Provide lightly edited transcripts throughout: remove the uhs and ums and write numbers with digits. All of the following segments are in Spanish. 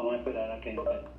Vamos a esperar a que entre.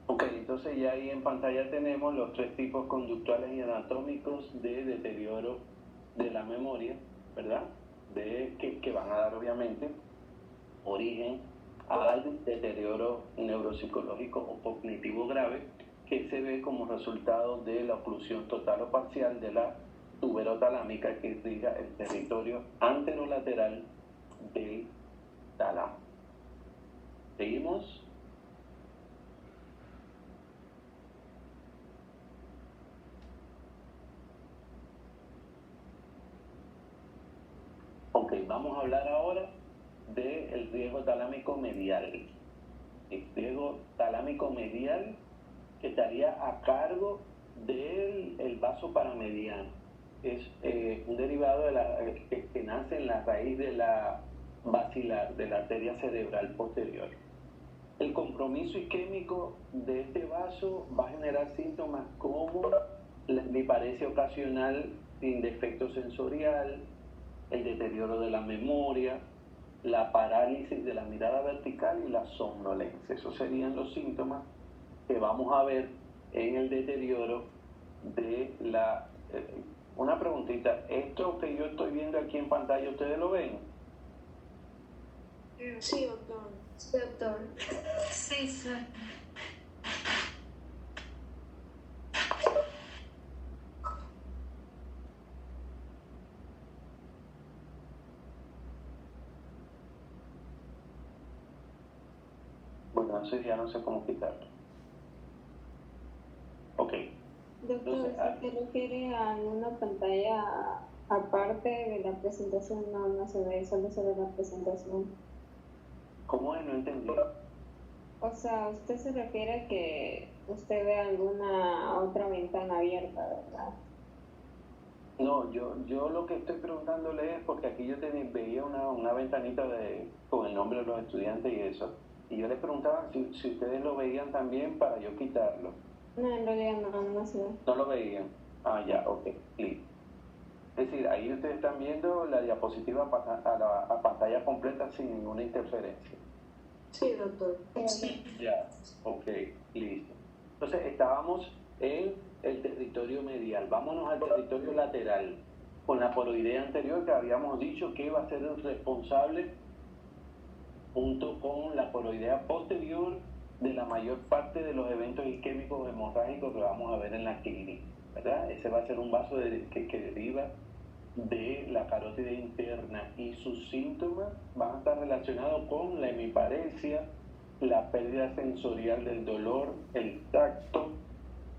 Ok, entonces ya ahí en pantalla tenemos los tres tipos conductuales y anatómicos de deterioro de la memoria, ¿verdad? Que van a dar obviamente origen al deterioro neuropsicológico o cognitivo grave que se ve como resultado de la oclusión total o parcial de la tuberotalámica que irriga el territorio anterolateral del tálamo. ¿Seguimos? Ok, vamos a hablar ahora del riego talámico medial. El riego talámico medial que estaría a cargo del vaso paramediano. Es un derivado que nace en la raíz de la basilar, de la arteria cerebral posterior. El compromiso isquémico de este vaso va a generar síntomas como la hemiparesia ocasional sin defecto sensorial, el deterioro de la memoria, la parálisis de la mirada vertical y la somnolencia. Esos serían los síntomas que vamos a ver en el deterioro de la... una preguntita, ¿esto que yo estoy viendo aquí en pantalla, ustedes lo ven? Sí, doctor. Sí, doctor. Sí, sí. Bueno, eso ya no sé cómo quitarlo. Ok. Doctor, Entonces, ¿se refiere a una pantalla aparte de la presentación? No se ve, solo se ve la presentación. ¿cómo es? No entendí. O sea, usted se refiere a que usted ve alguna otra ventana abierta, ¿verdad? No, yo lo que estoy preguntándole es porque aquí yo veía una ventanita con el nombre de los estudiantes y eso. Y yo les preguntaba si ustedes lo veían también para yo quitarlo. No, en realidad no se ve. ¿No lo veían? Ah, ya, ok, listo. Es decir, ahí ustedes están viendo la diapositiva a pantalla completa sin ninguna interferencia. Sí, doctor. Sí. Ya, ok, listo. Entonces estábamos en el territorio medial. Vámonos al territorio lateral. Con la poroidea anterior que habíamos dicho que va a ser el responsable junto con la poroidea posterior de la mayor parte de los eventos isquémicos hemorrágicos que vamos a ver en la clínica, ¿verdad? Ese va a ser un vaso que deriva de la carótida interna y sus síntomas van a estar relacionados con la hemiparesia, la pérdida sensorial del dolor, el tacto,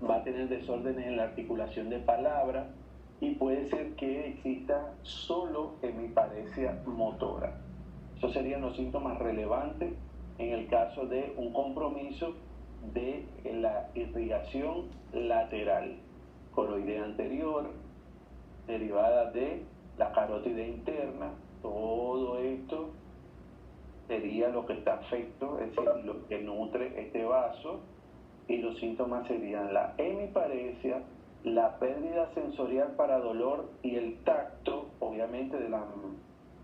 va a tener desórdenes en la articulación de palabras y puede ser que exista solo hemiparesia motora. Esos serían los síntomas relevantes en el caso de un compromiso de la irrigación lateral, coroidea anterior, derivada de la carótida interna. Todo esto sería lo que está afecto, es decir, lo que nutre este vaso, y los síntomas serían la hemiparesia, la pérdida sensorial para dolor y el tacto, obviamente de la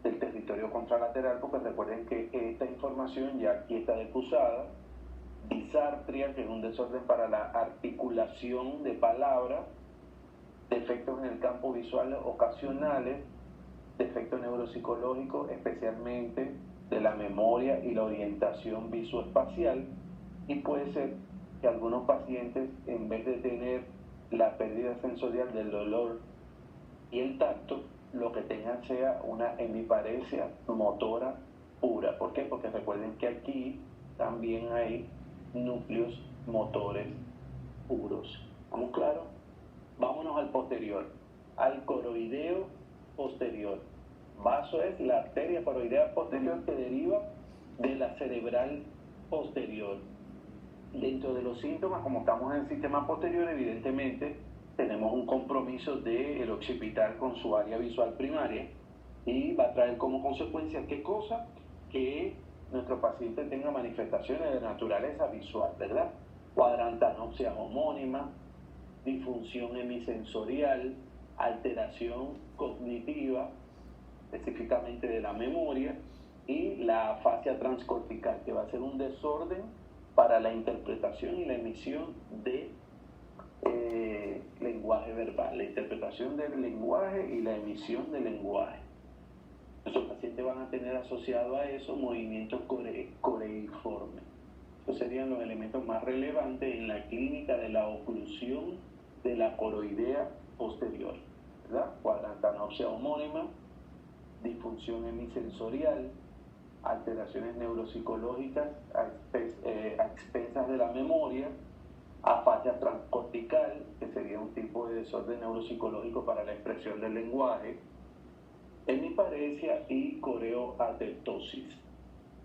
del territorio contralateral, porque recuerden que esta información ya aquí está decusada. Disartria, que es un desorden para la articulación de palabras, defectos en el campo visual ocasionales, defectos neuropsicológicos, especialmente de la memoria y la orientación visoespacial, y puede ser que algunos pacientes, en vez de tener la pérdida sensorial del olor y el tacto, lo que tengan sea una hemiparesia motora pura. ¿Por qué? Porque recuerden que aquí también hay núcleos motores puros. ¿Estamos claros? Vámonos al posterior, al coroideo posterior. Vaso es la arteria coroidea posterior que deriva de la cerebral posterior. Dentro de los síntomas, como estamos en el sistema posterior, evidentemente tenemos un compromiso del occipital con su área visual primaria, y va a traer como consecuencia, ¿qué cosa? Que nuestro paciente tenga manifestaciones de naturaleza visual, ¿verdad? Cuadrantanopsia homónima, disfunción hemisensorial, alteración cognitiva, específicamente de la memoria, y la afasia transcortical, que va a ser un desorden para la interpretación y la emisión de lenguaje verbal, la interpretación del lenguaje y la emisión del lenguaje. Nuestros pacientes van a tener asociado a eso movimientos coreiformes. Estos serían los elementos más relevantes en la clínica de la oclusión de la coroidea posterior, ¿verdad? Cuadrantanopsia homónima, disfunción hemisensorial, alteraciones neuropsicológicas a expensas de la memoria, afasia transcortical, que sería un tipo de desorden neuropsicológico para la expresión del lenguaje, hemiparesia y coreoatetosis.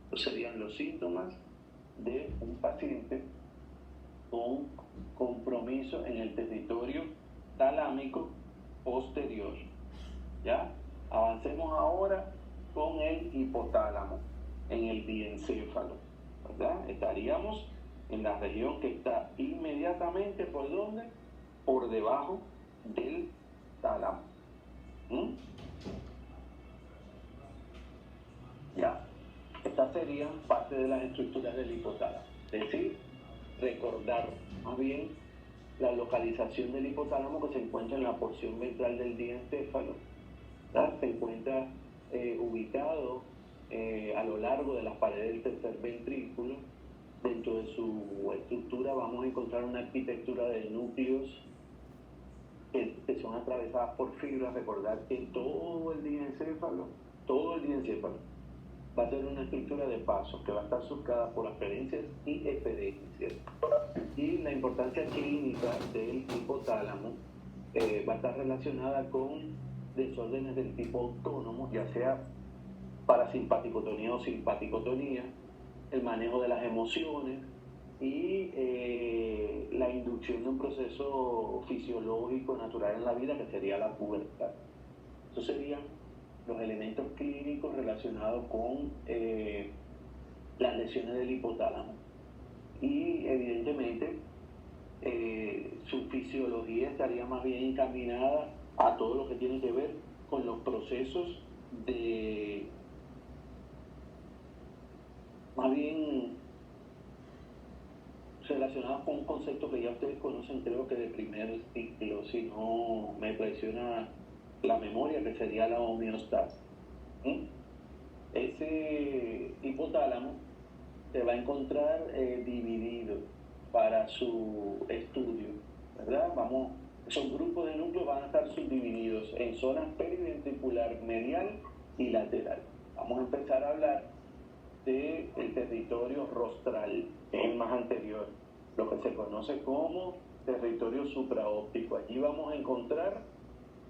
Estos serían los síntomas de un paciente con compromiso en el territorio talámico posterior. ¿Ya? Avancemos ahora con el hipotálamo, en el diencéfalo, ¿verdad? Estaríamos en la región que está inmediatamente, ¿por dónde? Por debajo del tálamo. Ya, estas serían parte de las estructuras del hipotálamo. Es decir, recordar más bien la localización del hipotálamo, que se encuentra en la porción ventral del diencéfalo, ¿verdad? Se encuentra ubicado a lo largo de las paredes del tercer ventrículo. Dentro de su estructura vamos a encontrar una arquitectura de núcleos que son atravesadas por fibras. Recordar que todo el diencéfalo va a ser una estructura de pasos que va a estar surcada por aferencias y eferencias. Y la importancia clínica del hipotálamo va a estar relacionada con desórdenes del tipo autónomo, ya sea parasimpaticotonía o simpaticotonía, el manejo de las emociones y la inducción de un proceso fisiológico natural en la vida, que sería la pubertad. Esos serían los elementos clínicos relacionados con las lesiones del hipotálamo. Y evidentemente su fisiología estaría más bien encaminada a todo lo que tiene que ver con los procesos más bien relacionados con un concepto que ya ustedes conocen, creo que de primer ciclo, si no me traiciona la memoria, que sería la homeostasis. Ese hipotálamo se va a encontrar dividido para su estudio, ¿verdad? Esos grupos de núcleos van a estar subdivididos en zonas periventricular, medial y lateral. Vamos a empezar a hablar del territorio rostral, que es el más anterior, lo que se conoce como territorio supraóptico. Allí vamos a encontrar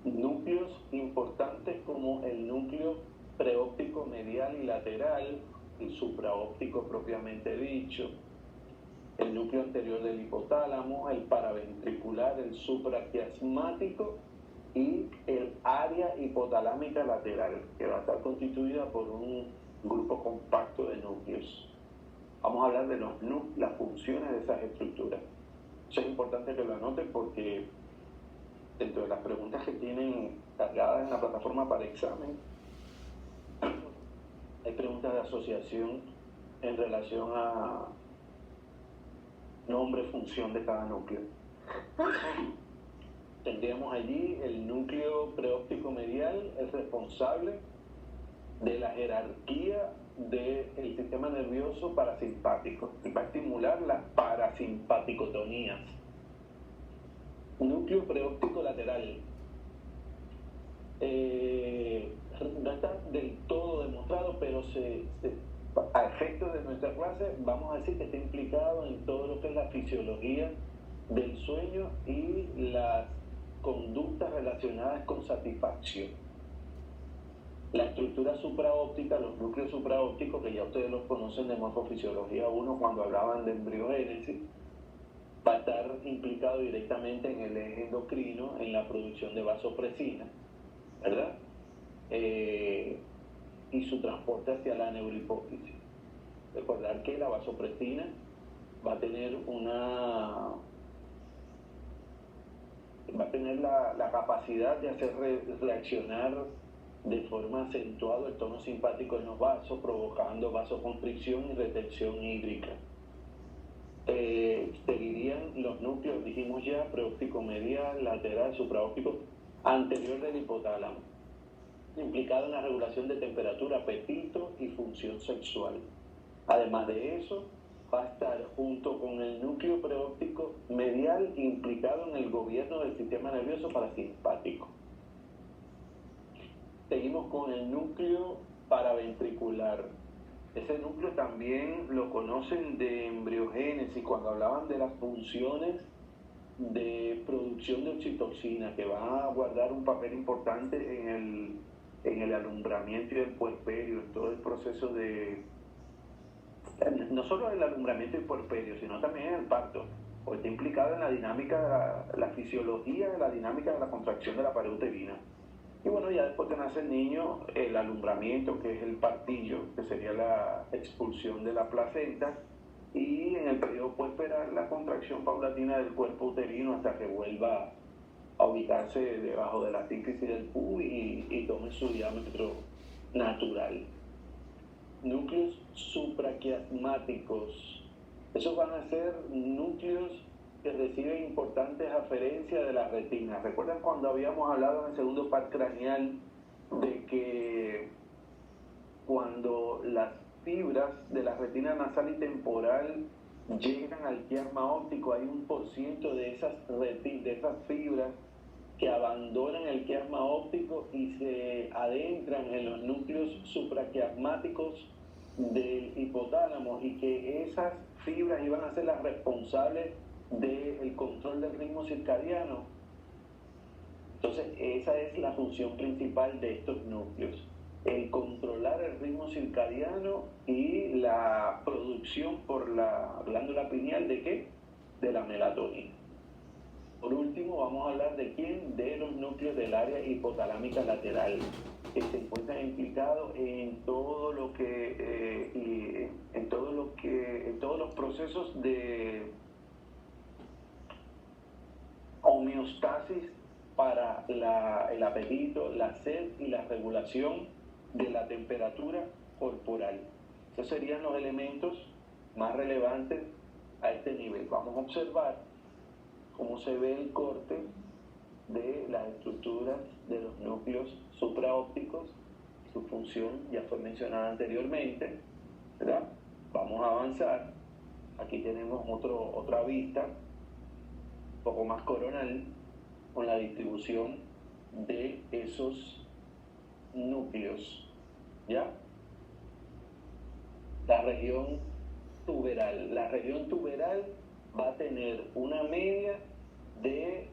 núcleos importantes como el núcleo preóptico medial y lateral, el supraóptico propiamente dicho, el núcleo anterior del hipotálamo, el paraventricular, el supraquiasmático y el área hipotalámica lateral, que va a estar constituida por un grupo compacto de núcleos. Vamos a hablar de las funciones de esas estructuras. Eso es importante que lo anoten, porque dentro de las preguntas que tienen cargadas en la plataforma para examen, Hay preguntas de asociación en relación a nombre, función de cada núcleo. Tendríamos allí el núcleo preóptico medial, el responsable de la jerarquía del sistema nervioso parasimpático y va a estimular las parasimpaticotonías. Núcleo preóptico lateral. No está del todo demostrado, pero a efectos de nuestra clase vamos a decir que está implicado en todo lo que es la fisiología del sueño y las conductas relacionadas con satisfacción. La estructura supraóptica, los núcleos supraópticos, que ya ustedes los conocen de morfofisiología 1 cuando hablaban de embriogénesis, va a estar implicado directamente en el eje endocrino, en la producción de vasopresina, ¿verdad? Y su transporte hacia la neurohipófisis. Recordar que la vasopresina va a tener la capacidad de hacer reaccionar de forma acentuada el tono simpático en los vasos, provocando vasoconstricción y retención hídrica. Seguirían los núcleos, dijimos ya, preóptico medial, lateral, supraóptico, anterior del hipotálamo, implicado en la regulación de temperatura, apetito y función sexual. Además de eso, va a estar junto con el núcleo preóptico medial implicado en el gobierno del sistema nervioso parasimpático. Seguimos con el núcleo paraventricular. Ese núcleo también lo conocen de embriogénesis, cuando hablaban de las funciones de producción de oxitocina, que va a guardar un papel importante en el alumbramiento y el puerperio, en todo el proceso de, no solo el alumbramiento y puerperio, sino también en el parto, porque está implicado en la dinámica, la fisiología de la dinámica de la contracción de la pared uterina. Y bueno, ya después que nace el niño, el alumbramiento, que es el partillo, que sería la expulsión de la placenta, y en el periodo puerperal la contracción paulatina del cuerpo uterino hasta que vuelva a ubicarse debajo de la sínfisis del pubis y tome su diámetro natural. Núcleos supraquiasmáticos. Esos van a ser núcleos que reciben importantes aferencias de la retina. ¿Recuerdan cuando habíamos hablado en el segundo par craneal de que cuando las fibras de la retina nasal y temporal llegan al quiasma óptico, hay 1% de esas fibras que abandonan el quiasma óptico y se adentran en los núcleos supraquiasmáticos del hipotálamo, y que esas fibras iban a ser las responsables del control del ritmo circadiano. Entonces, esa es la función principal de estos núcleos, el controlar el ritmo circadiano y la producción por la glándula pineal ¿de qué? De la melatonina. Por último, vamos a hablar de quién, de los núcleos del área hipotalámica lateral, que se encuentran implicados en todo lo que en todos los procesos de homeostasis para el apetito, la sed y la regulación de la temperatura corporal. Esos serían los elementos más relevantes a este nivel. Vamos a observar cómo se ve el corte de las estructuras de los núcleos supraópticos. Su función ya fue mencionada anteriormente, ¿verdad? Vamos a avanzar. Aquí tenemos otra vista, un poco más coronal, con la distribución de esos núcleos, ¿ya? La región tuberal. La región tuberal va a tener una media de,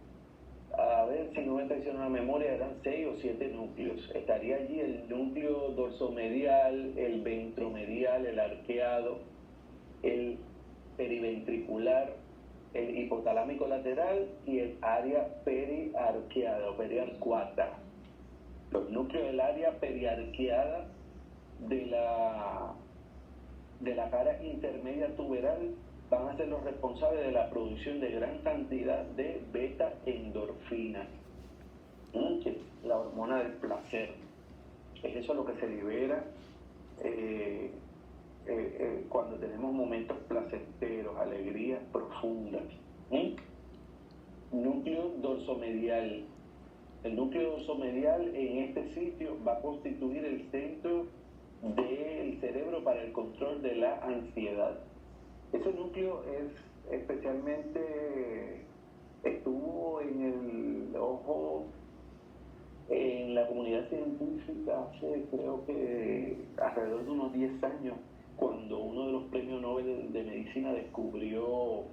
a ver si no me traiciona la memoria, eran 6 o 7 núcleos. Estaría allí el núcleo dorsomedial, el ventromedial, el arqueado, el periventricular, el hipotalámico lateral y el área periarqueada o periarcuata. Los núcleos del área periarqueada de la cara intermedia tuberal van a ser los responsables de la producción de gran cantidad de beta-endorfina, que es la hormona del placer. Es eso lo que se libera cuando tenemos momentos placenteros, alegrías profundas. Núcleo dorsomedial. El núcleo dorsomedial en este sitio va a constituir el centro del cerebro para el control de la ansiedad. Ese núcleo estuvo en el ojo en la comunidad científica hace, creo que alrededor de unos 10 años, cuando uno de los premios Nobel de Medicina descubrió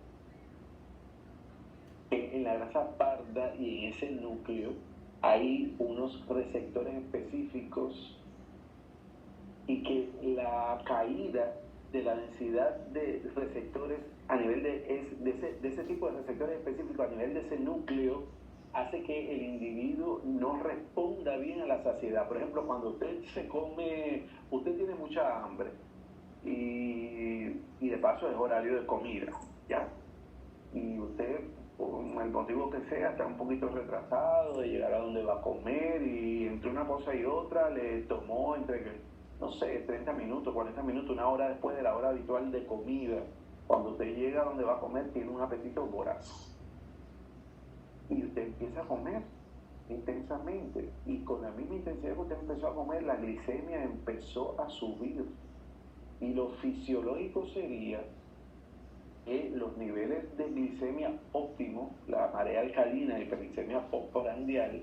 que en la grasa parda y en ese núcleo hay unos receptores específicos y que la caída de la densidad de receptores a nivel de ese tipo de receptores específicos a nivel de ese núcleo hace que el individuo no responda bien a la saciedad. Por ejemplo, cuando usted usted tiene mucha hambre y de paso es horario de comida, ¿ya? Y usted, por el motivo que sea, está un poquito retrasado de llegar a donde va a comer y entre una cosa y otra le tomó no sé, 30 minutos, 40 minutos, una hora después de la hora habitual de comida. Cuando usted llega a donde va a comer tiene un apetito voraz. Y usted empieza a comer intensamente. Y con la misma intensidad que usted empezó a comer, la glicemia empezó a subir. Y lo fisiológico sería que los niveles de glicemia óptimos, la marea alcalina y la glicemia postprandial,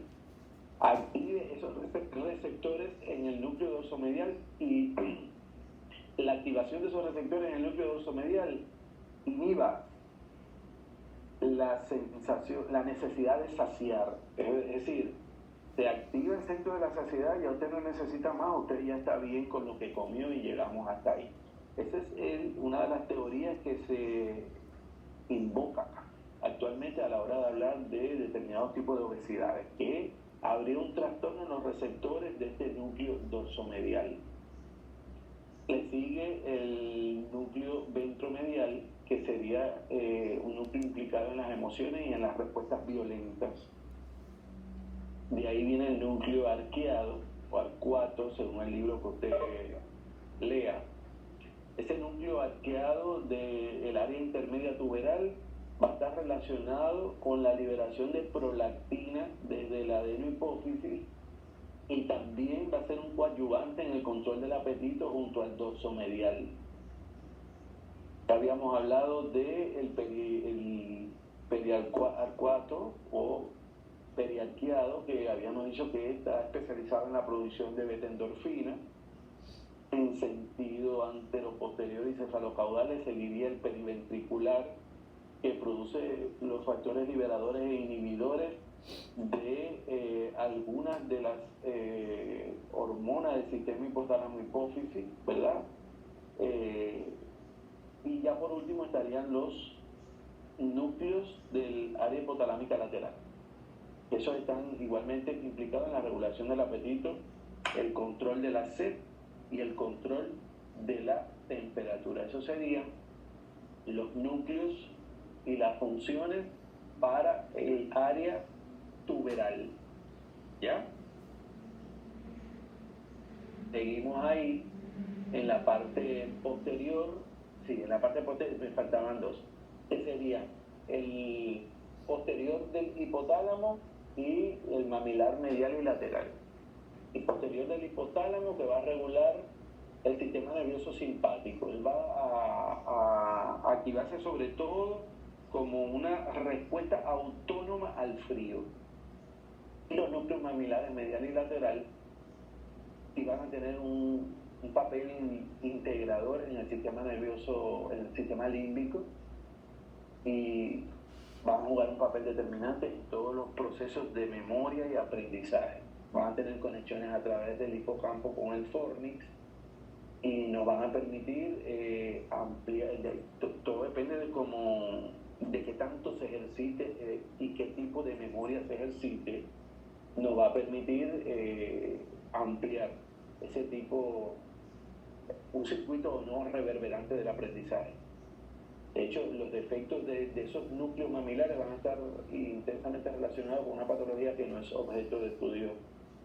active esos receptores en el núcleo dorsomedial y la activación de esos receptores en el núcleo dorsomedial inhiba la sensación, la necesidad de saciar. Es decir, se activa el centro de la saciedad y ya usted no necesita más, usted ya está bien con lo que comió y llegamos hasta ahí. Esa es una de las teorías que se invoca actualmente a la hora de hablar de determinados tipos de obesidades, que habría un trastorno en los receptores de este núcleo dorsomedial. Le sigue el núcleo ventromedial, que sería un núcleo implicado en las emociones y en las respuestas violentas. De ahí viene el núcleo arqueado o arcuato, según el libro que usted lea. Ese núcleo arqueado del área intermedia tuberal va a estar relacionado con la liberación de prolactina desde la adenohipófisis y también va a ser un coadyuvante en el control del apetito junto al dorsomedial. Ya habíamos hablado del periarcuato o periarqueado, que habíamos dicho que está especializado en la producción de beta-endorfina. En sentido anteroposterior y cefalocaudales seguiría el periventricular, que produce los factores liberadores e inhibidores de algunas de las hormonas del sistema hipotálamo-hipófisis, ¿verdad? Y ya por último estarían los núcleos del área hipotalámica lateral. Esos están igualmente implicados en la regulación del apetito, el control de la sed y el control de la temperatura. Esos serían los núcleos y las funciones para el área tuberal. ¿Ya? Seguimos ahí en la parte posterior. Sí, en la parte posterior me faltaban dos. Que sería el posterior del hipotálamo y el mamilar medial y lateral. El posterior del hipotálamo, que va a regular el sistema nervioso simpático. Él va a activarse sobre todo como una respuesta autónoma al frío. Y los núcleos mamilares medial y lateral sí van a tener un papel integrador en el sistema nervioso, en el sistema límbico, y van a jugar un papel determinante en todos los procesos de memoria y aprendizaje. Van a tener conexiones a través del hipocampo con el fornix y nos van a permitir ampliar. Todo depende de qué tanto se ejercite y qué tipo de memoria se ejercite. Nos va a permitir ampliar ese tipo, un circuito no reverberante del aprendizaje. De hecho, los defectos de esos núcleos mamilares van a estar intensamente relacionados con una patología que no es objeto de estudio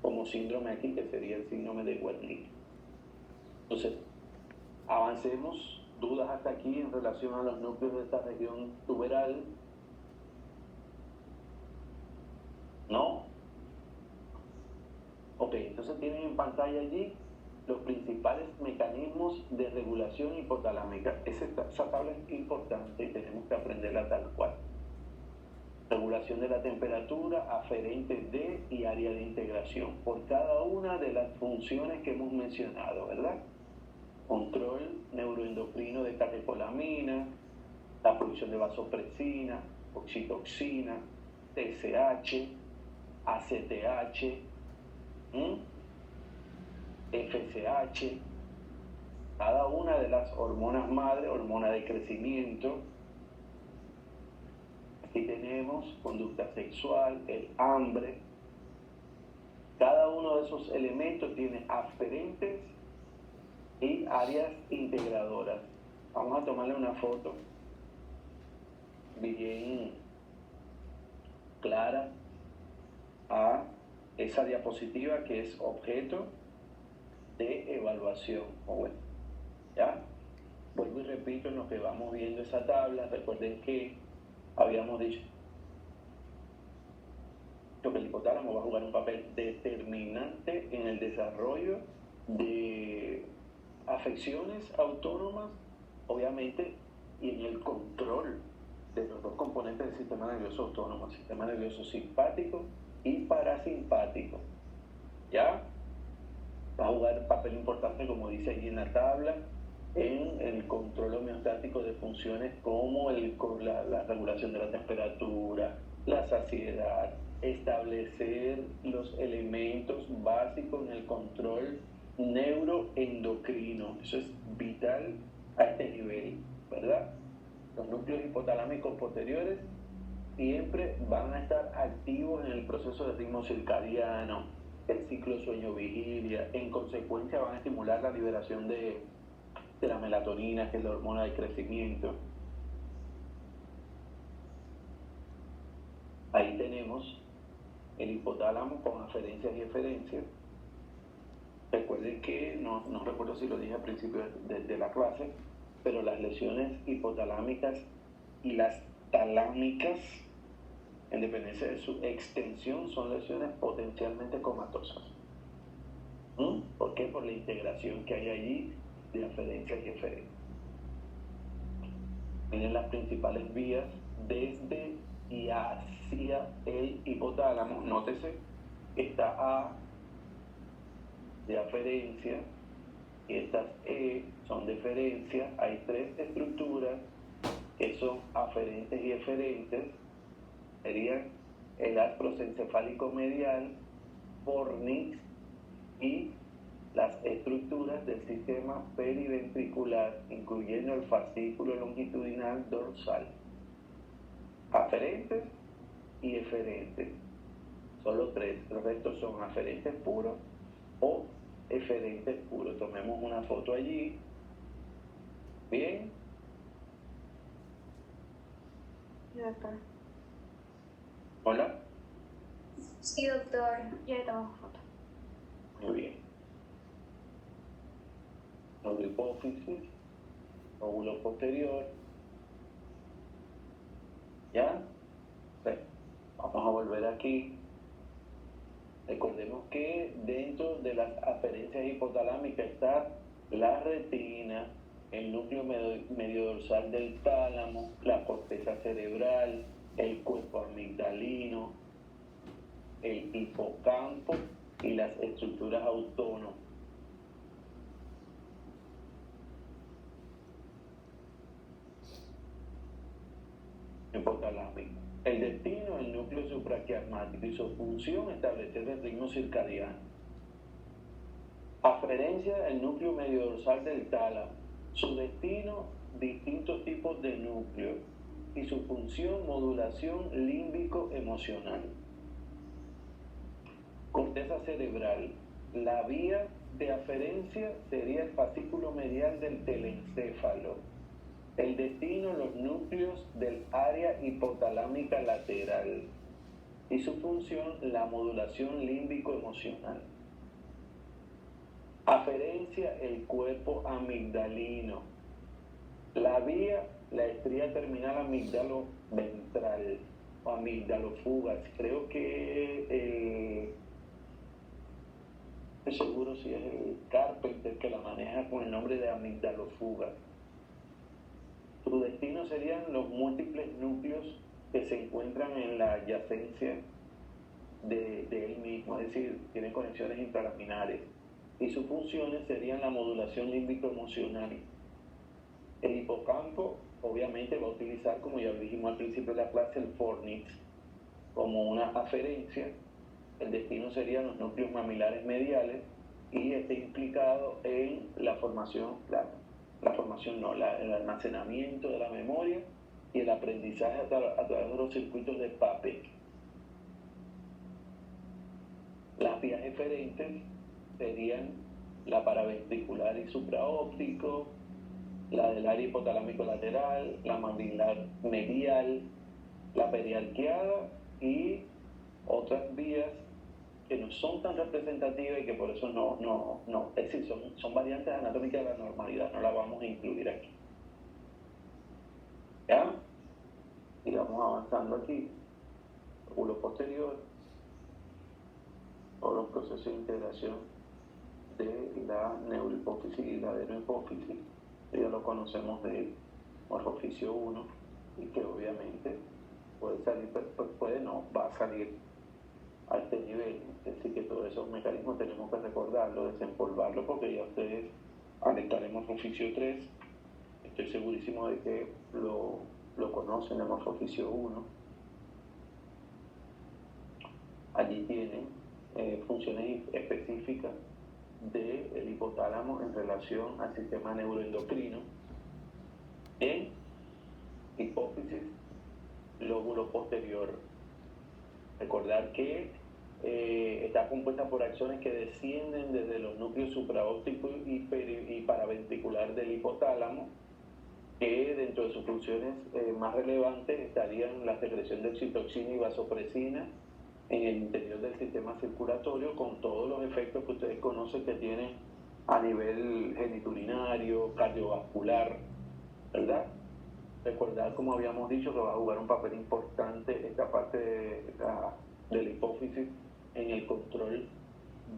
como síndrome aquí, que sería el síndrome de Wernicke. Entonces, avancemos. ¿Dudas hasta aquí en relación a los núcleos de esta región tuberal? ¿No? Ok, entonces tienen en pantalla allí los principales mecanismos de regulación hipotalámica. Esa tabla es importante y tenemos que aprenderla tal cual. Regulación de la temperatura, aferentes de y área de integración, por cada una de las funciones que hemos mencionado, ¿verdad? Control neuroendocrino de catecolamina, la producción de vasopresina, oxitoxina, TSH, ACTH, FSH, cada una de las hormonas madre, hormona de crecimiento. Aquí tenemos conducta sexual, el hambre. Cada uno de esos elementos tiene aferentes y áreas integradoras. Vamos a tomarle una foto bien clara a esa diapositiva que es objeto de evaluación. Bueno, ¿ya? Vuelvo y repito en lo que vamos viendo esa tabla. Recuerden que habíamos dicho que el hipotálamo va a jugar un papel determinante en el desarrollo de afecciones autónomas, obviamente, y en el control de los dos componentes del sistema nervioso autónomo, el sistema nervioso simpático y parasimpático. ¿Ya? Va a jugar un papel importante, como dice allí en la tabla, en el control homeostático de funciones como la regulación de la temperatura, la saciedad, establecer los elementos básicos en el control neuroendocrino. Eso es vital a este nivel, ¿verdad? Los núcleos hipotalámicos posteriores siempre van a estar activos en el proceso de ritmo circadiano, el ciclo sueño-vigilia. En consecuencia van a estimular la liberación de la melatonina, que es la hormona de crecimiento. Ahí tenemos el hipotálamo con aferencias y eferencias. Recuerden que, no recuerdo si lo dije al principio de la clase, pero las lesiones hipotalámicas y las talámicas, en dependencia de su extensión, son lesiones potencialmente comatosas. ¿Por qué? Por la integración que hay allí de aferencias y eferencias. Miren las principales vías desde y hacia el hipotálamo. Nótese, está A de aferencia y estas E son de eferencia. Hay tres estructuras que son aferentes y eferentes. Serían el arco encefálico medial, fornix y las estructuras del sistema periventricular, incluyendo el fascículo longitudinal dorsal. Aferentes y eferentes. Solo tres. Los restos son aferentes puros o eferentes puros. Tomemos una foto allí. Bien. Doctor. Hola. Sí, doctor. Ya le tomamos foto. Muy bien. Nódulo hipófisis, lóbulo posterior. ¿Ya? Bueno, vamos a volver aquí. Recordemos que dentro de las aferencias hipotalámicas está la retina, el núcleo medio dorsal del tálamo, la corteza cerebral, el cuerpo amigdalino, el hipocampo y las estructuras autónomas. Hipotalámico. El destino, el núcleo supraquiasmático y su función, establecer el ritmo circadiano. Aferencia, el núcleo medio dorsal del tálamo. Su destino, distintos tipos de núcleos. Y su función, modulación límbico-emocional. Corteza cerebral. La vía de aferencia sería el fascículo medial del telencéfalo. El destino, los núcleos del área hipotalámica lateral. Y su función, la modulación límbico-emocional. Aferencia, el cuerpo amigdalino. La vía, la estría terminal amigdaloventral o amigdalofugas. Creo que seguro si es el Carpenter que la maneja con el nombre de amigdalofugas. Su destino serían los múltiples núcleos que se encuentran en la adyacencia de él mismo, es decir, tiene conexiones intralaminares. Y sus funciones serían la modulación límbico-emocional. El hipocampo, obviamente, va a utilizar, como ya dijimos al principio de la clase, el fornix como una aferencia. El destino serían los núcleos mamilares mediales y está implicado en la formación, el almacenamiento de la memoria y el aprendizaje a través de los circuitos de Papek. Las vías eferentes serían la paraventricular y supraóptico, la del área hipotalámico lateral, la mamilar medial, la periarqueada y otras vías que no son tan representativas y que por eso no, es decir, son variantes anatómicas de la normalidad, no la vamos a incluir aquí. ¿Ya? Y vamos avanzando aquí. Lóbulo posterior, todos los procesos de integración de la neurohipófisis y la adenohipófisis. Ya lo conocemos de morfoficio 1 y que obviamente puede salir, va a salir a este nivel. Es decir, que todos esos mecanismos tenemos que recordarlo, desempolvarlo, porque ya ustedes, al estar en morfoficio 3, estoy segurísimo de que lo conocen de morfoficio 1. Allí tienen funciones específicas del hipotálamo en relación al sistema neuroendocrino en hipófisis, lóbulo posterior. Recordar que está compuesta por axones que descienden desde los núcleos supraópticos y paraventricular del hipotálamo, que dentro de sus funciones más relevantes estarían la secreción de oxitocina y vasopresina en el interior del sistema circulatorio, con todos los efectos que ustedes conocen que tiene a nivel geniturinario, cardiovascular, ¿verdad? Recordar, como habíamos dicho, que va a jugar un papel importante esta parte de la hipófisis en el control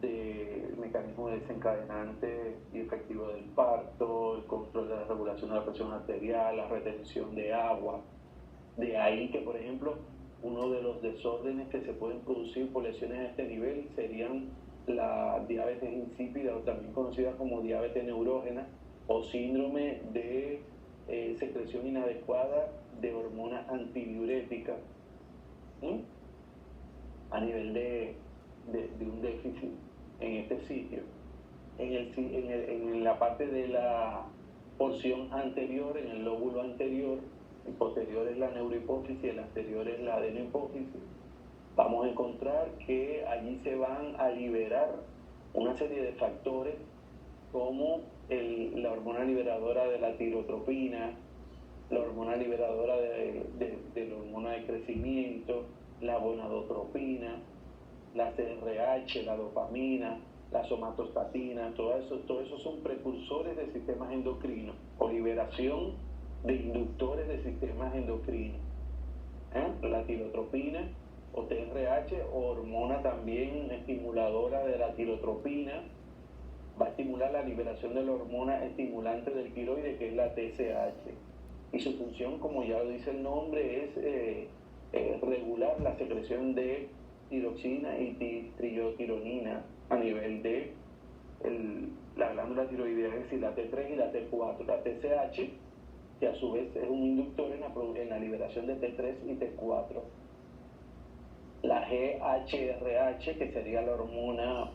del mecanismo desencadenante y efectivo del parto, el control de la regulación de la presión arterial, la retención de agua. De ahí que, por ejemplo, uno de los desórdenes que se pueden producir por lesiones a este nivel serían la diabetes insípida, o también conocida como diabetes neurógena, o síndrome de secreción inadecuada de hormonas antidiuréticas, a nivel de un déficit en este sitio. En la parte de la porción anterior, en el lóbulo anterior, el posterior es la neurohipófisis, el anterior es la adenohipófisis, vamos a encontrar que allí se van a liberar una serie de factores como la hormona liberadora de la tirotropina, la hormona liberadora de la hormona de crecimiento, la gonadotropina, la CRH, la dopamina, la somatostatina, todo eso son precursores de sistemas endocrinos o liberación de inductores de sistemas endocrinos. La tirotropina o TRH, o hormona también estimuladora de la tirotropina, va a estimular la liberación de la hormona estimulante del tiroides, que es la TSH. Y su función, como ya lo dice el nombre, es regular la secreción de tiroxina y triotironina a nivel de la glándula tiroidea, es decir, la T3 y la T4. La TSH, que a su vez es un inductor en la liberación de T3 y T4. La GHRH, que sería la hormona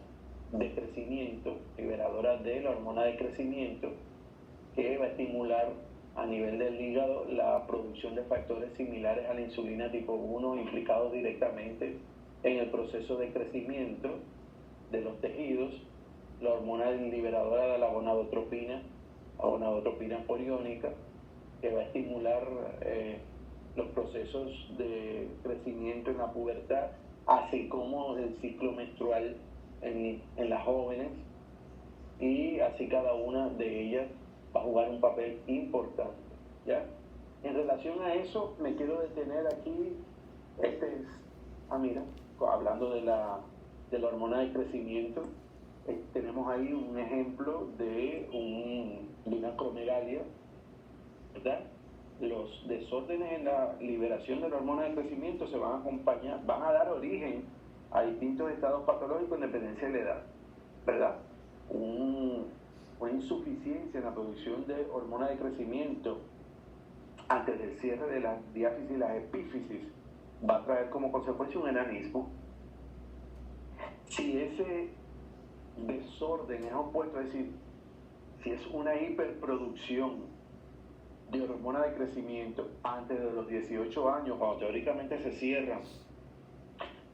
de crecimiento, liberadora de la hormona de crecimiento, que va a estimular a nivel del hígado la producción de factores similares a la insulina tipo 1, implicados directamente en el proceso de crecimiento de los tejidos. La hormona liberadora de la gonadotropina poriónica, que va a estimular los procesos de crecimiento en la pubertad, así como el ciclo menstrual en las jóvenes. y así cada una de ellas va a jugar un papel importante, ¿ya? En relación a eso, me quiero detener aquí, mira, hablando de la hormona de crecimiento, tenemos ahí un ejemplo de una acromegalia, ¿verdad? Los desórdenes en la liberación de la hormona de crecimiento se van a acompañar, van a dar origen a distintos estados patológicos en dependencia de la edad, ¿verdad? Una insuficiencia en la producción de hormona de crecimiento antes del cierre de las diáfisis y las epífisis va a traer como consecuencia un enanismo. Si ese desorden es opuesto, es decir, si es una hiperproducción de hormona de crecimiento antes de los 18 años, cuando teóricamente se cierra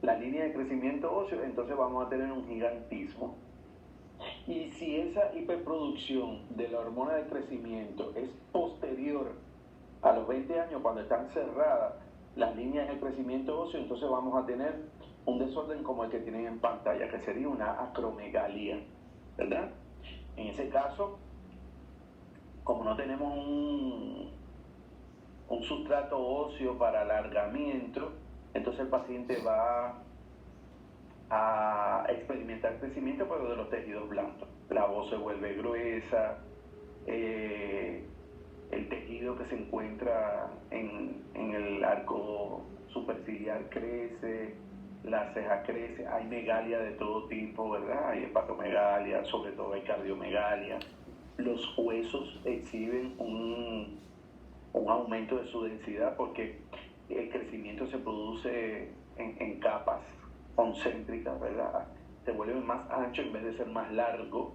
la línea de crecimiento óseo, entonces vamos a tener un gigantismo. Y si esa hiperproducción de la hormona de crecimiento es posterior a los 20 años, cuando están cerradas las líneas de crecimiento óseo, entonces vamos a tener un desorden como el que tienen en pantalla, que sería una acromegalia, ¿verdad? En ese caso, como no tenemos un sustrato óseo para alargamiento, entonces el paciente va a experimentar crecimiento, pero de los tejidos blandos. La voz se vuelve gruesa, el tejido que se encuentra en el arco superciliar crece, la ceja crece, hay megalia de todo tipo, ¿verdad? Hay hepatomegalia, sobre todo hay cardiomegalia. Los huesos exhiben un aumento de su densidad porque el crecimiento se produce en capas concéntricas, ¿verdad? Se vuelve más ancho en vez de ser más largo,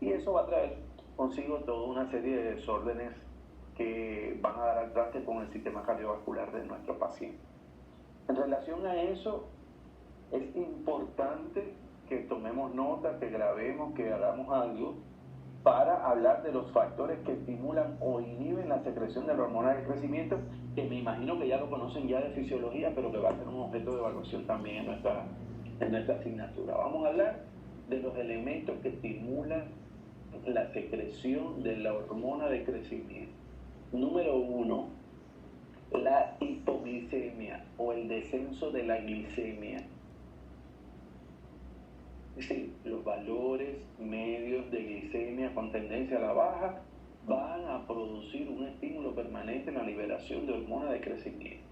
y eso va a traer consigo toda una serie de desórdenes que van a dar al traste con el sistema cardiovascular de nuestro paciente. En relación a eso, es importante que tomemos nota, que grabemos, que hagamos algo para hablar de los factores que estimulan o inhiben la secreción de la hormona del crecimiento, que me imagino que ya lo conocen ya de fisiología, pero que va a ser un objeto de evaluación también en nuestra asignatura. Vamos a hablar de los elementos que estimulan la secreción de la hormona de crecimiento. Número 1, la hipoglicemia o el descenso de la glicemia. Es decir, los valores medios de glicemia con tendencia a la baja van a producir un estímulo permanente en la liberación de hormona de crecimiento.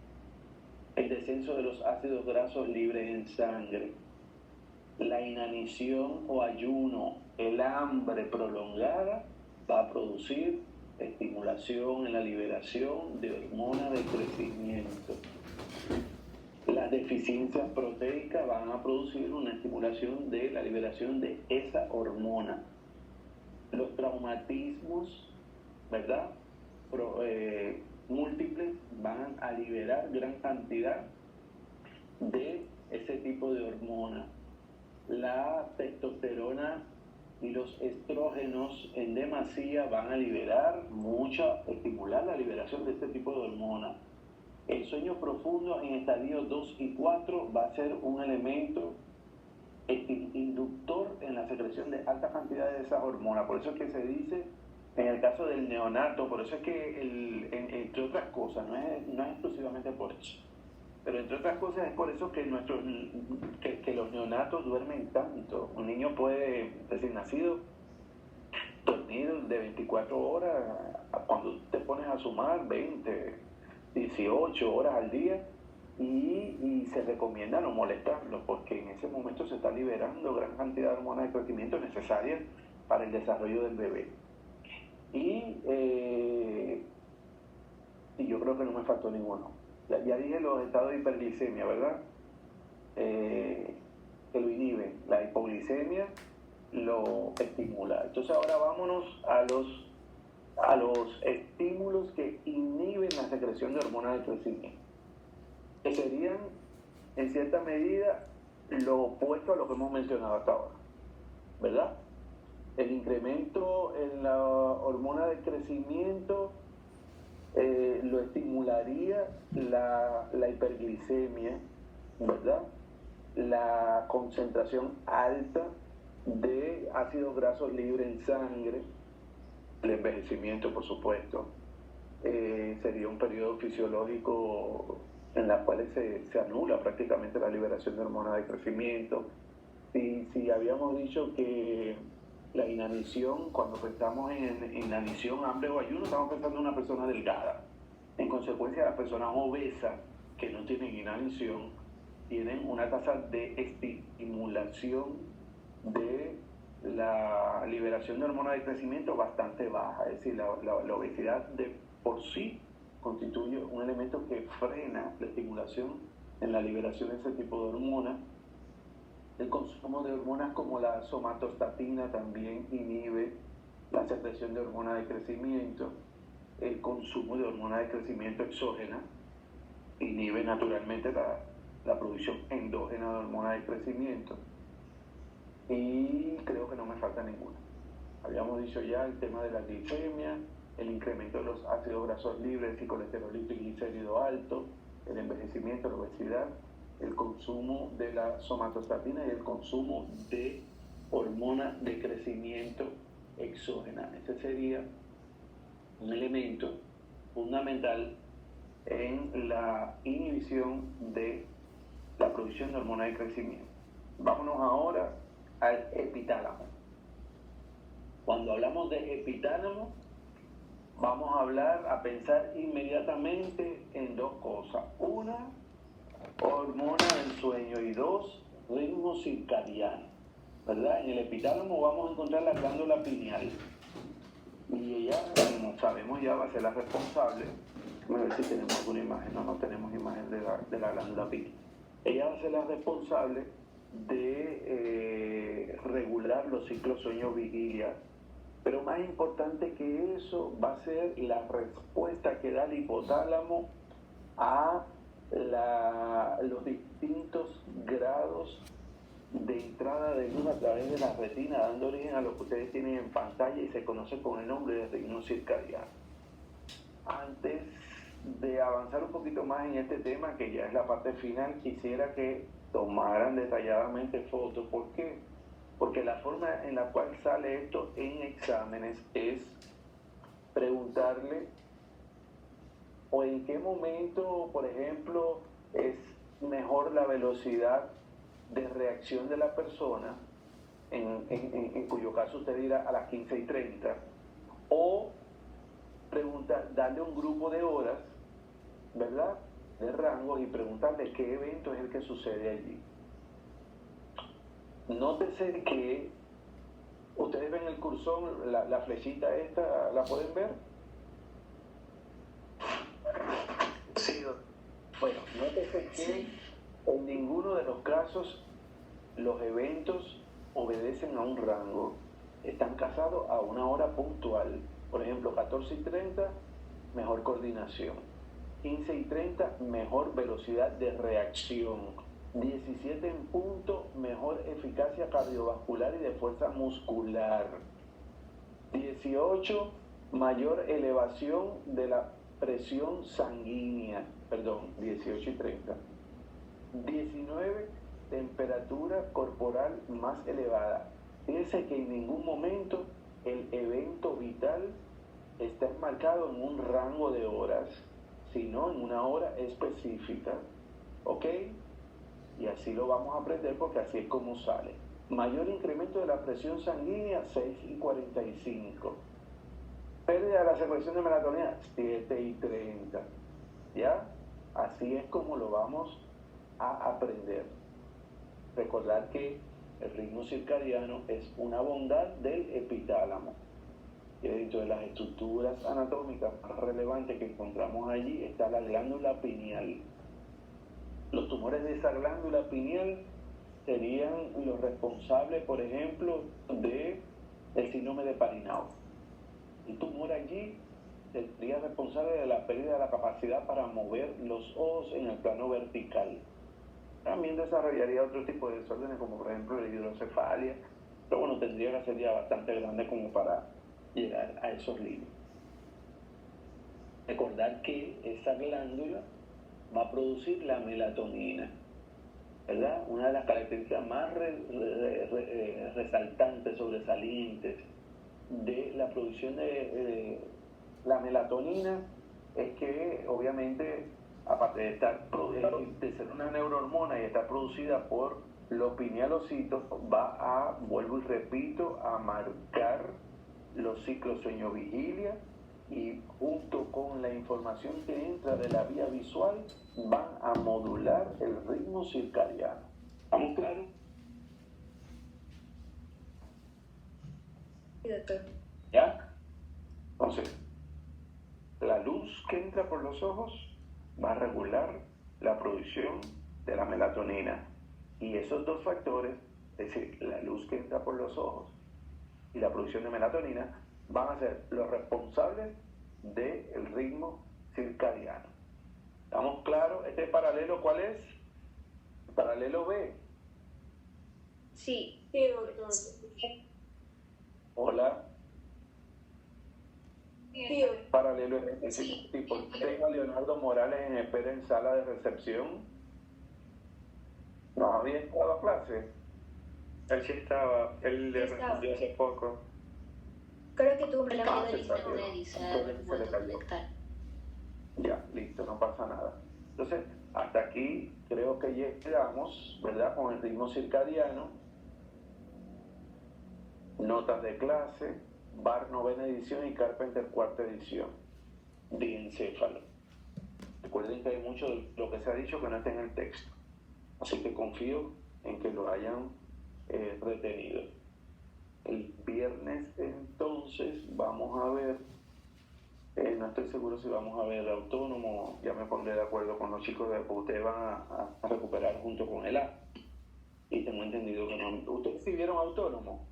El descenso de los ácidos grasos libres en sangre, la inanición o ayuno, el hambre prolongada va a producir estimulación en la liberación de hormona de crecimiento. Las deficiencias proteicas van a producir una estimulación de la liberación de esa hormona. Los traumatismos, ¿verdad? Múltiples van a liberar gran cantidad de ese tipo de hormona. La testosterona y los estrógenos en demasía van a estimular la liberación de este tipo de hormona. El sueño profundo en estadios 2 y 4 va a ser un elemento inductor en la secreción de altas cantidades de esas hormonas. Por eso es que se dice, en el caso del neonato, por eso es que, entre otras cosas, no es exclusivamente por eso, pero entre otras cosas es por eso que los neonatos duermen tanto. Un niño puede, recién nacido, dormir de 24 horas, cuando te pones a sumar 20, 18 horas al día, y se recomienda no molestarlo, porque en ese momento se está liberando gran cantidad de hormonas de crecimiento necesarias para el desarrollo del bebé. Y yo creo que no me faltó ninguno. Ya dije los estados de hiperglicemia, ¿verdad? Que lo inhiben. La hipoglicemia lo estimula. Entonces ahora vámonos a los estímulos que inhiben la secreción de hormonas de crecimiento, que serían en cierta medida lo opuesto a lo que hemos mencionado hasta ahora, ¿verdad? El incremento en la hormona de crecimiento lo estimularía la hiperglicemia, ¿verdad? La concentración alta de ácidos grasos libres en sangre, el envejecimiento, por supuesto. Sería un periodo fisiológico en la cual se anula prácticamente la liberación de hormonas de crecimiento. Si habíamos dicho que la inanición, cuando pensamos en inanición, hambre o ayuno, estamos pensando en una persona delgada. En consecuencia, las personas obesas que no tienen inanición tienen una tasa de estimulación de la liberación de hormonas de crecimiento bastante baja. Es decir, la obesidad de por sí constituye un elemento que frena la estimulación en la liberación de ese tipo de hormonas. El consumo de hormonas como la somatostatina también inhibe la secreción de hormonas de crecimiento. El consumo de hormonas de crecimiento exógena inhibe naturalmente la producción endógena de hormonas de crecimiento. Y creo que no me falta ninguna. Habíamos dicho ya el tema de la glicemia, el incremento de los ácidos grasos libres y colesterol y triglicérido alto, el envejecimiento, la obesidad, el consumo de la somatostatina y el consumo de hormona de crecimiento exógena. Ese sería un elemento fundamental en la inhibición de la producción de hormona de crecimiento. Vámonos ahora al epitálamo. Cuando hablamos de epitálamo, vamos a pensar inmediatamente en dos cosas. Una, hormona del sueño, y dos, ritmo circadiano, ¿verdad? En el epitálamo vamos a encontrar la glándula pineal, y ella, como sabemos, ya va a ser la responsable. A ver si tenemos alguna imagen. No tenemos imagen de la glándula pineal. Ella va a ser la responsable de regular los ciclos sueño-vigilia, pero más importante que eso va a ser la respuesta que da el hipotálamo a los distintos grados de entrada de luz a través de la retina, dando origen a lo que ustedes tienen en pantalla y se conoce con el nombre de ritmo circadiano. Antes de avanzar un poquito más en este tema, que ya es la parte final, quisiera que tomaran detalladamente fotos. ¿Por qué? Porque la forma en la cual sale esto en exámenes es preguntarle o en qué momento, por ejemplo, es mejor la velocidad de reacción de la persona, en cuyo caso usted dirá a las 15:30, o darle un grupo de horas, ¿verdad?, de rangos, y preguntarle qué evento es el que sucede allí. Nótese que ustedes ven el cursor, la flechita esta, ¿la pueden ver? Sí. Bueno, nótese que en ninguno de los casos los eventos obedecen a un rango, están casados a una hora puntual. Por ejemplo, 14:30, mejor coordinación. 15:30, mejor velocidad de reacción. 17 en punto, mejor eficacia cardiovascular y de fuerza muscular. 18, mayor elevación de la presión sanguínea. 18:30. 19, temperatura corporal más elevada. Fíjense que en ningún momento el evento vital está enmarcado en un rango de horas, sino en una hora específica. ¿Ok? Y así lo vamos a aprender porque así es como sale. Mayor incremento de la presión sanguínea, 6:45. Pérdida de la secreción de melatonina, 7:30. ¿Ya? Así es como lo vamos a aprender. Recordar que el ritmo circadiano es una bondad del epitálamo. Y dentro de las estructuras anatómicas más relevantes que encontramos allí está la glándula pineal. Los tumores de esa glándula pineal serían los responsables, por ejemplo, del síndrome de Parinao. El tumor allí sería responsable de la pérdida de la capacidad para mover los ojos en el plano vertical. También desarrollaría otro tipo de desórdenes, como por ejemplo la hidrocefalia, pero bueno, tendría que ser ya bastante grande como para llegar a esos límites. Recordar que esa glándula va a producir la melatonina. ¿verdad? Una de las características más resaltantes, sobresalientes de la producción de la melatonina es que obviamente, aparte de de ser una neurohormona y estar producida por los pinealocitos, va a, vuelvo y repito, a marcar los ciclos sueño-vigilia, y junto con la información que entra de la vía visual van a modular el ritmo circadiano. ¿Estamos claros? Sí, doctor. ¿Ya? Entonces, la luz que entra por los ojos va a regular la producción de la melatonina. Y esos dos factores, es decir, la luz que entra por los ojos y la producción de melatonina, van a ser los responsables del ritmo circadiano. ¿Estamos claros? ¿Este paralelo cuál es? El paralelo B. Sí. Sí, doctor. Hola. Sí, Paralelo es tipo. Tengo a Leonardo Morales en espera en sala de recepción. ¿No había entrado a clase? Él sí estaba, él le respondió hace poco. Creo que tuvo un Ah, problema se de salió. internet y se ha vuelto a conectar. Ya, listo, no pasa nada. Entonces, hasta aquí creo que llegamos, ¿verdad? Con el ritmo circadiano, notas de clase, Barr novena edición y Carpenter cuarta edición, diencéfalo. Recuerden que hay mucho de lo que se ha dicho que no está en el texto, así que confío en que lo hayan retenido. El viernes entonces vamos a ver, no estoy seguro si vamos a ver autónomo, ya me pondré de acuerdo con los chicos de que ustedes van a recuperar junto con el A. Y tengo entendido que no. ¿Ustedes sí vieron autónomo?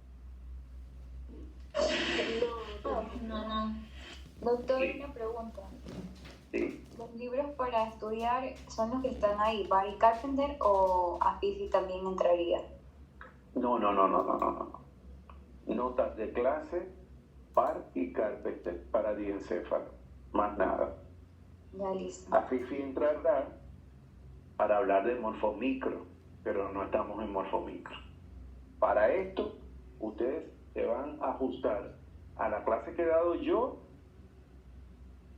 No. Doctor, Sí. una pregunta. Sí. ¿Los libros para estudiar son los que están ahí, Barry Carpenter, o Afifi también entraría? No. Notas de clase, Barr y Carpenter para diencéfalo, más nada. Ya listo. Afifi entrará para hablar de morfomicro, pero no estamos en morfomicro. Para esto, ustedes se van a ajustar a la clase que he dado yo,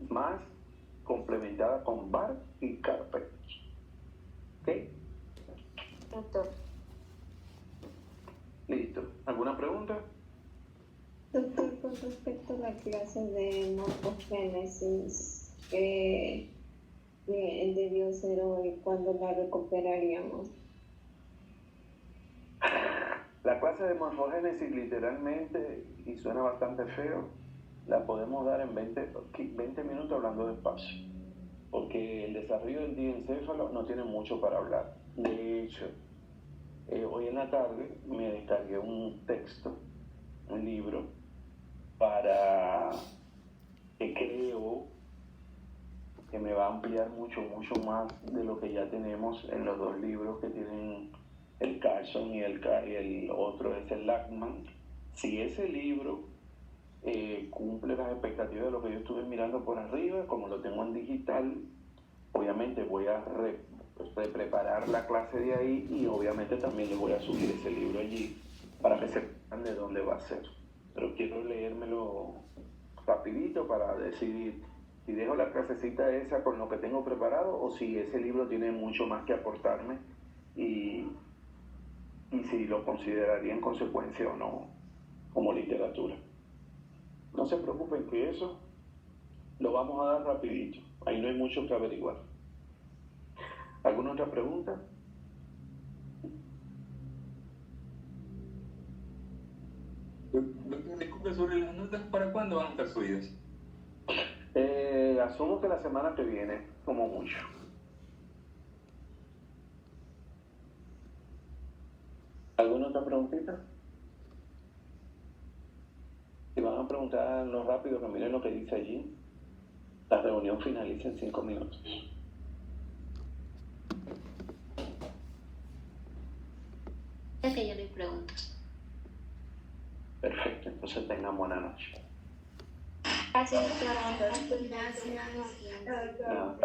más complementada con Barr y Carpenter. ¿Ok? Doctor. Listo. ¿Alguna pregunta? doctor, con respecto a la clase de morfogénesis, que debió ser hoy, ¿cuándo la recuperaríamos? La clase de morfogénesis literalmente, y suena bastante feo, la podemos dar en 20 minutos hablando despacio, porque el desarrollo del diencéfalo no tiene mucho para hablar. De hecho, hoy en la tarde me descargué un texto, un libro, para que creo que me va a ampliar mucho más de lo que ya tenemos en los dos libros que tienen el Carson y el otro es el Lachman. Si ese libro cumple las expectativas de lo que yo estuve mirando por arriba, como lo tengo en digital, obviamente voy a preparar la clase de ahí, y obviamente también les voy a subir ese libro allí para que sepan de dónde va a ser. Pero quiero leérmelo rapidito para decidir si dejo la clasecita esa con lo que tengo preparado o si ese libro tiene mucho más que aportarme y si lo consideraría en consecuencia o no como literatura. No se preocupen que eso lo vamos a dar rapidito. Ahí no hay mucho que averiguar. ¿Alguna otra pregunta? Doctor, disculpe, sobre las notas, ¿para cuándo van a estar subidas? Asumo que la semana que viene, como mucho. ¿Alguna otra preguntita? Si van a preguntarlo rápido, que miren lo que dice allí. La reunión finaliza en 5 minutos. Es que ya no hay preguntas. Perfecto, entonces tengan buena noche. Gracias, doctora. Gracias. Nada.